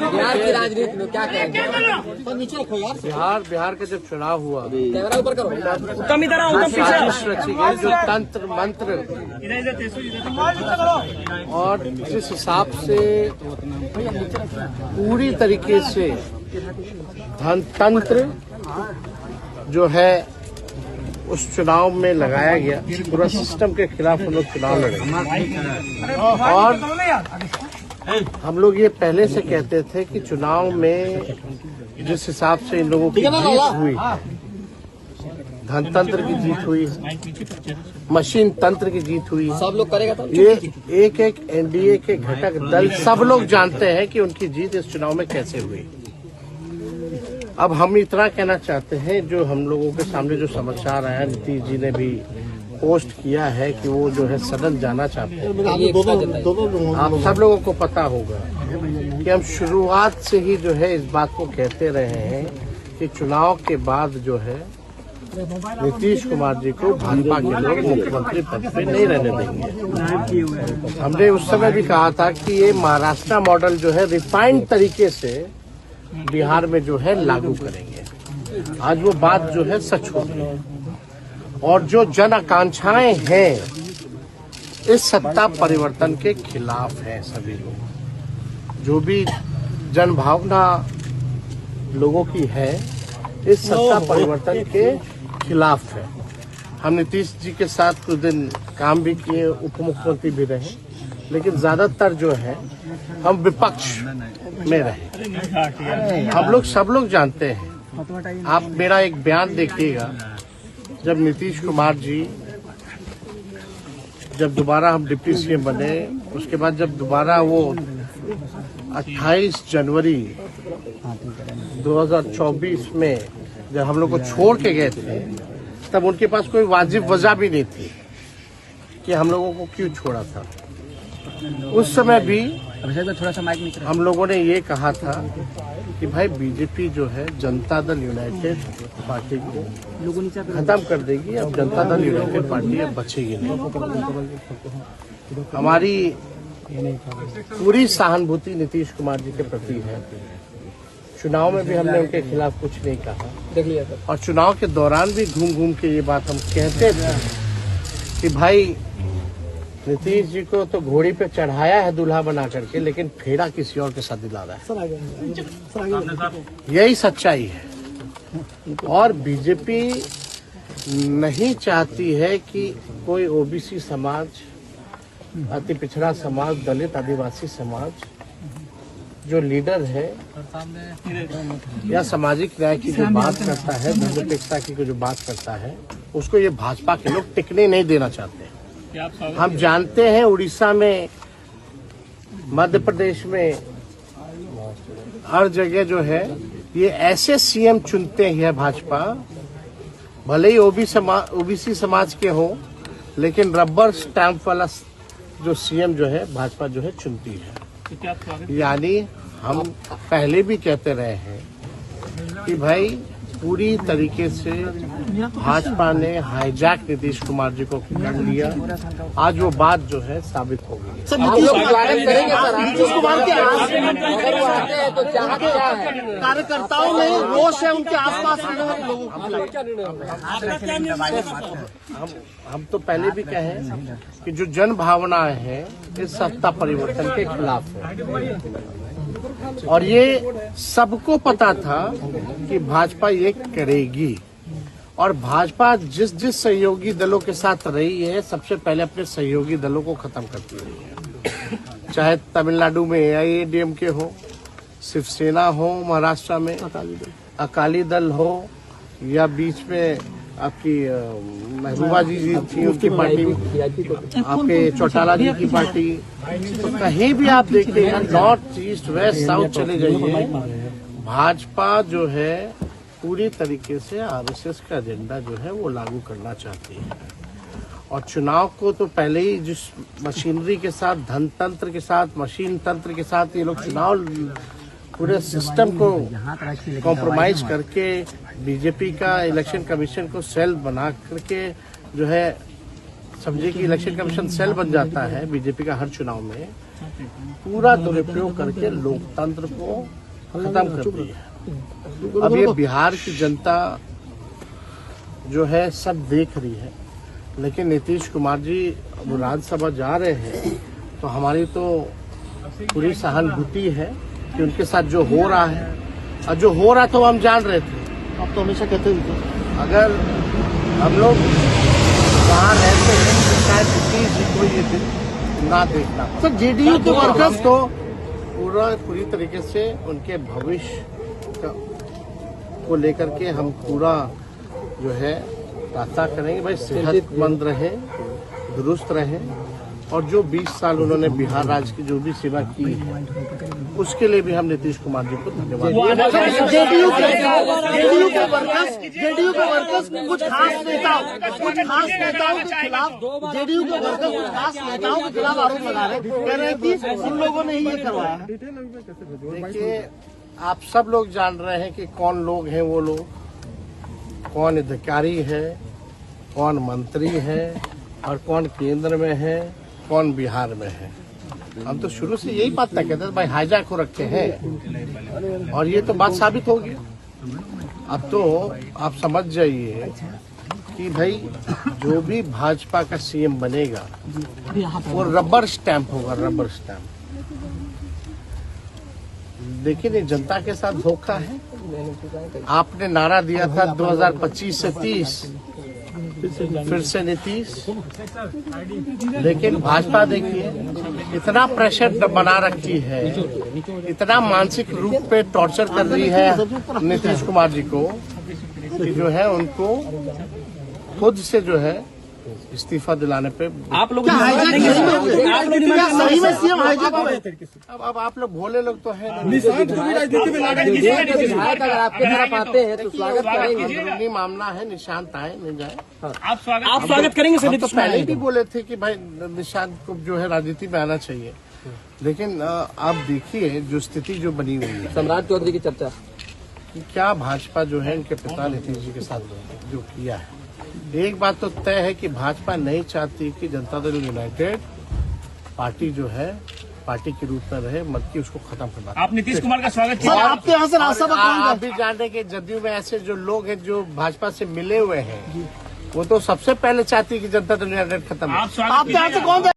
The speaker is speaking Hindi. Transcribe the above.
बिहार की राजनीति में क्या कहेंगे? बिहार का जब चुनाव हुआ, साजिश रची गई, जो तंत्र मंत्र और जिस हिसाब से पूरी तरीके से धनतंत्र जो है उस चुनाव में लगाया गया, पूरा सिस्टम के खिलाफ हम लोग चुनाव लड़े। और हम लोग ये पहले से कहते थे कि चुनाव में जिस हिसाब से इन लोगों की जीत हुई, धनतंत्र की जीत हुई, मशीन तंत्र की जीत हुई, सब लोग करेगा तो ये एक एक एनडीए के घटक दल सब लोग जानते हैं कि उनकी जीत इस चुनाव में कैसे हुई। अब हम इतना कहना चाहते हैं, जो हम लोगों के सामने जो समाचार आया, नीतीश जी ने भी पोस्ट किया है कि वो जो है सदन जाना चाहते हैं। आप सब लोगों को पता होगा कि हम शुरुआत से ही जो है इस बात को कहते रहे हैं कि चुनाव के बाद जो है नीतीश कुमार जी को भाजपा के लोग मुख्यमंत्री पद पे नहीं रहने देंगे। हमने उस समय भी कहा था कि ये महाराष्ट्र मॉडल जो है रिफाइंड तरीके से बिहार में जो है लागू करेंगे। आज वो बात जो है सच हो गई, और जो जन आकांक्षाएं हैं इस सत्ता परिवर्तन के खिलाफ है। सभी लोग जो भी जन भावना लोगों की है इस सत्ता परिवर्तन के खिलाफ है। हम नीतीश जी के साथ कुछ दिन काम भी किए, उप मुख्यमंत्री भी रहे, लेकिन ज्यादातर जो है हम विपक्ष में रहे। हम लोग सब लोग जानते हैं। आप मेरा एक बयान देखिएगा, जब नीतीश कुमार जी जब दोबारा हम डिप्टी सीएम बने, उसके बाद जब दोबारा वो 28 जनवरी 2024 में जब हम लोग को छोड़ के गए थे, तब उनके पास कोई वाजिब वजह भी नहीं थी कि हम लोगों को क्यों छोड़ा था। उस समय भी हम लोगों ने ये कहा था कि भाई बीजेपी जो है जनता दल यूनाइटेड पार्टी को खत्म कर देगी, अब जनता दल यूनाइटेड पार्टी अब बचेगी नहीं। हमारी पूरी सहानुभूति नीतीश कुमार जी के प्रति है। चुनाव में भी हमने उनके खिलाफ कुछ नहीं कहा, और चुनाव के दौरान भी घूम घूम के ये बात हम कहते थे कि भाई नीतीश जी को तो घोड़ी पे चढ़ाया है दूल्हा बना करके, लेकिन फेरा किसी और के साथ दिला रहा है। यही सच्चाई है। और बीजेपी नहीं चाहती है कि कोई ओबीसी समाज, अति पिछड़ा समाज, दलित आदिवासी समाज जो लीडर है या सामाजिक न्याय की जो बात करता है, धर्मनिरपेक्षता की जो बात करता है, उसको ये भाजपा के लोग टिकने नहीं देना चाहते। हम जानते हैं उड़ीसा में, मध्य प्रदेश में, हर जगह जो है ये ऐसे सीएम चुनते हैं भाजपा, भले ही ओबीसी समाज के हो, लेकिन रबर स्टैंप वाला जो सीएम जो है भाजपा जो है चुनती है। यानी हम पहले भी कहते रहे हैं कि भाई पूरी तरीके से भाजपा ने हाईजैक नीतीश कुमार जी को कर लिया। आज वो बात जो है साबित हो गई। सर, नीतीश कुमार के कार्यकर्ताओं में रोष है, उनके आसपास लोगों हम तो पहले भी कहे कि जो जन भावना है इस सत्ता परिवर्तन के खिलाफ है, और ये सबको पता था कि भाजपा ये करेगी। और भाजपा जिस जिस सहयोगी दलों के साथ रही है, सबसे पहले अपने सहयोगी दलों को खत्म करती रही है। चाहे तमिलनाडु में AIADMK हो, शिवसेना हो, महाराष्ट्र में अकाली दल हो, या बीच में आपकी महबूबा जी थी, उनकी पार्टी, आपके चौटाला जी की पार्टी, तो कहीं भी आप देखिएगा, नॉर्थ ईस्ट वेस्ट साउथ चले जाइए, भाजपा जो है पूरी तरीके से आरएसएस का एजेंडा जो है वो लागू करना चाहती है। और चुनाव को तो पहले ही जिस मशीनरी के साथ, धनतंत्र के साथ, मशीन तंत्र के साथ ये लोग चुनाव पूरे सिस्टम को कॉम्प्रोमाइज करके बीजेपी का इलेक्शन कमीशन को सेल बना करके जो है समझिए कि इलेक्शन कमीशन सेल बन जाता है बीजेपी का हर चुनाव में, पूरा दुरुपयोग करके लोकतंत्र को खत्म कर दिया है। अब ये बिहार की जनता जो है सब देख रही है, लेकिन नीतीश कुमार जी वो राज्यसभा जा रहे हैं तो हमारी तो पूरी सहानुभूति है कि उनके साथ जो हो रहा है, और जो हो रहा तो हम जान रहे थे। आप तो हमेशा कहते थे अगर हम लोग वहाँ रहते हैं तो शायद किसी को ये दिन ना देखना। सर जेडीयू के वर्कर्स तो पूरी तरीके से उनके भविष्य को लेकर के हम पूरा जो है प्रार्थना करेंगे, भाई सेहतमंद रहे, दुरुस्त रहे, और जो 20 साल उन्होंने बिहार राज्य की जो भी सेवा की है उसके लिए भी हम नीतीश कुमार जी को धन्यवाद। जेडीयू के वर्कर्स कुछ खास नेताओं के खिलाफ, जेडीयू के वर्कर्स कुछ खास नेताओं के खिलाफ आरोप लगा रहे, कह रहे हैं कि उन लोगों ने ही ये करवाया। देखिए, आप सब लोग जान रहे हैं कि कौन लोग हैं वो लोग, कौन अधिकारी है, कौन मंत्री है, और कौन केंद्र में है, कौन बिहार में है। हम तो शुरू से यही बात तय कहते थे, भाई हाईजैक को रखे हैं, और ये तो बात साबित हो गई। अब तो आप समझ जाइए कि भाई जो भी भाजपा का सीएम बनेगा वो रबर स्टैंप होगा, रबर स्टैंप। लेकिन ये जनता के साथ धोखा है। आपने नारा दिया था 2025 से 30, फिर से नीतीश, लेकिन भाजपा देखिए इतना प्रेशर बना रखी है, इतना मानसिक रूप पे टॉर्चर कर रही है नीतीश कुमार जी को कि जो है उनको खुद से जो है इस्तीफा दिलाने पे आप लोग सही में सीएम हाईजैक हुए। अब आप लोग भोले लोग तो है अगर आपके तरफ आते हैं तो स्वागत करेंगे। अंदरूनी मामला है, निशांत आए नहीं जाए। आप स्वागत करेंगे सर। तो पहले भी बोले थे कि भाई निशांत को जो है राजनीति में आना चाहिए, लेकिन आप देखिए जो स्थिति जो बनी हुई है, सम्राट चौधरी की चर्चा कि क्या भाजपा जो है इनके पिता नीतीश जी के साथ जो किया है। एक बात तो तय है कि भाजपा नहीं चाहती कि जनता दल यूनाइटेड पार्टी जो है पार्टी के रूप में रहे, बल्कि उसको खत्म करना। आप नीतीश कुमार का स्वागत कीजिए। आपके यहाँ से आप भी जान रहे कि जदयू में ऐसे जो लोग हैं जो भाजपा से मिले हुए हैं, वो तो सबसे पहले चाहती है कि जनता दल यूनाइटेड खत्म। आप आपके यहाँ से कौन